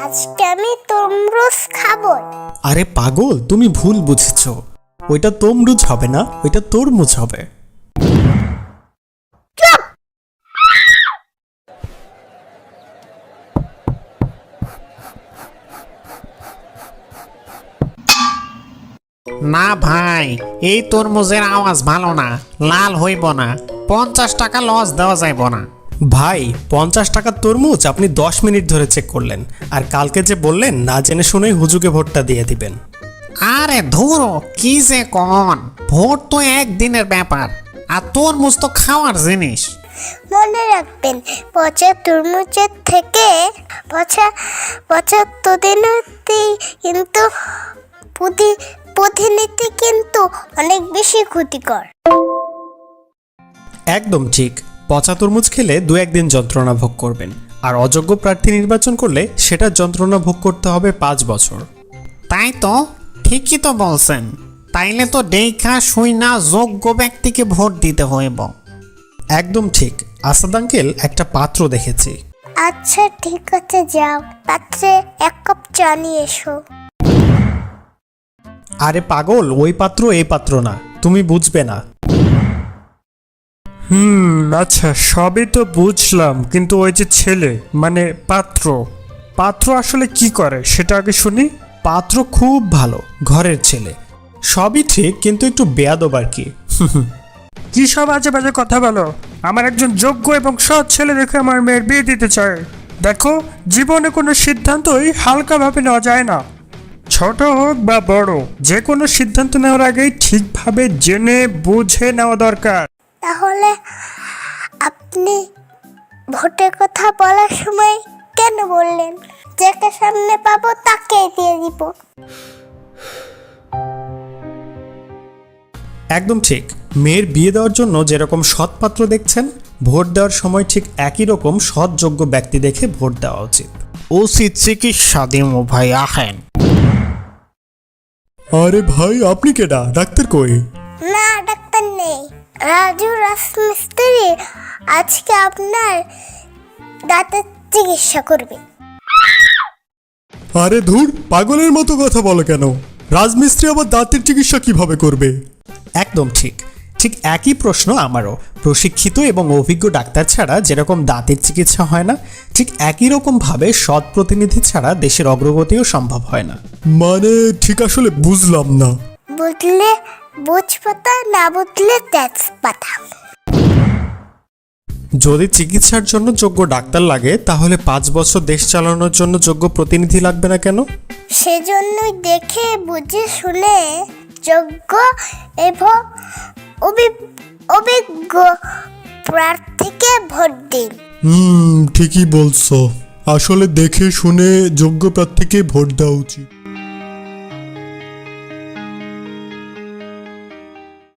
আজকে আমি তরমুজ খাবো। আরে পাগল, তুমি ভুল বুঝেছ। ওইটা তরমুজ হবে না, ওইটা তরমুজ হবে। না ভাই, এই তরমুজের আওয়াজ ভালো না, লাল হইব না। 50 টাকা লস দেওয়া যাইব না। ভাই, 50 টাকার তরমুজ আপনি 10 মিনিট ধরে চেক করলেন, আর কালকে যে বললেন না জেনে শুনেই হুজুকে ভোটটা দিয়ে দিবেন। আরে ধুরো, কি যে কন, ভোট তো একদিনের ব্যাপার, আর তরমুজ তো খাওয়ার জিনিস। মনে রাখবেন, পচা তরমুজের থেকে পঁচাত্তর দিনতেই কিন্তু প্রতিনিধি কিন্তু অনেক বেশি ক্ষতিকর। একদম ঠিক। পচা তরমুজ খেলে 2-1 দিন যন্ত্রণা ভোগ করবেন, আর অযোগ্য প্রার্থী নির্বাচন করলে সেটার যন্ত্রণা ভোগ করতে হবে 5 বছর। তাই তো, ঠিকই তো বলছেন। তাইলে তো দেখা শুইনা যোগ্য ব্যক্তিকে ভোট দিতে হইব। একদম ঠিক। আসাদ আঙ্কেল একটা পাত্র দেখেছি। আচ্ছা ঠিক আছে, যাও, পাত্রে 1 কাপ চা নিয়ে এসো। আরে পাগল, ওই পাত্র এই পাত্র না, তুমি বুঝবে না। আচ্ছা, সবই তো বুঝলাম, কিন্তু ওই যে ছেলে মানে পাত্র আসলে কি করে সেটা আগে শুনি। পাত্র খুব ভালো, ঘরের ছেলে, সবই ঠিক, কিন্তু একটু বেয়াদব আর কি। কি সব আজে বাজে কথা বলো? আমার একজন যোগ্য এবং সৎ ছেলে দেখে আমার মেয়ের বিয়ে দিতে চায়। দেখো, জীবনে কোনো সিদ্ধান্তই হালকাভাবে নেওয়া যায় না। ছোট হোক বা বড়, যে কোনো সিদ্ধান্ত নেওয়ার আগেই ঠিকভাবে জেনে বুঝে নেওয়া দরকার। তাহলে আপনি ভোটের কথা বলার সময় কেন বললেন যাকে সামনে পাবো তাকেই দিয়ে দিব? একদম ঠিক। মেয়ের বিয়ে দেওয়ার জন্য যেরকম সৎ পাত্র দেখছেন, ভোট দেওয়ার সময় ঠিক একই রকম সৎ যোগ্য ব্যক্তি দেখে ভোট দেওয়া উচিত। উচিত চিকিৎসা দিমু ভাই, আহেন। আরে ভাই, আপনি কেডা? ডাক্তার কই? না, ডাক্তার নেই। রাজু রাজমিস্ত্রি আজকে আপনার দাঁতের চিকিৎসা করবে। আরে ধুর, পাগলের মতো কথা বলো কেন? রাজমিস্ত্রি আবার দাঁতের চিকিৎসা কিভাবে করবে? একদম ঠিক। ঠিক একই প্রশ্ন আমারও। প্রশিক্ষিত এবং অভিজ্ঞ ডাক্তার ছাড়া যেরকম দাঁতের চিকিৎসা হয় না, ঠিক একই রকম ভাবে সৎ প্রতিনিধি ছাড়া দেশের অগ্রগতিও সম্ভব হয় না। মানে ঠিক আসলে বুঝলাম না। বুঝলে বুঝ পাতা, না বুঝলে তেজপাতা। যদি চিকিৎসার জন্য যোগ্য ডাক্তার লাগে, তাহলে 5 বছর দেশ চালানোর জন্য যোগ্য প্রতিনিধি লাগবে না কেন? সেজন্যই দেখে বুঝে শুনে যোগ্য এবং অভিজ্ঞ প্রার্থীকে ভোট দিন। ঠিকই বলছো। আসলে দেখে শুনে যোগ্য প্রার্থীকে ভোট দেওয়া উচিত।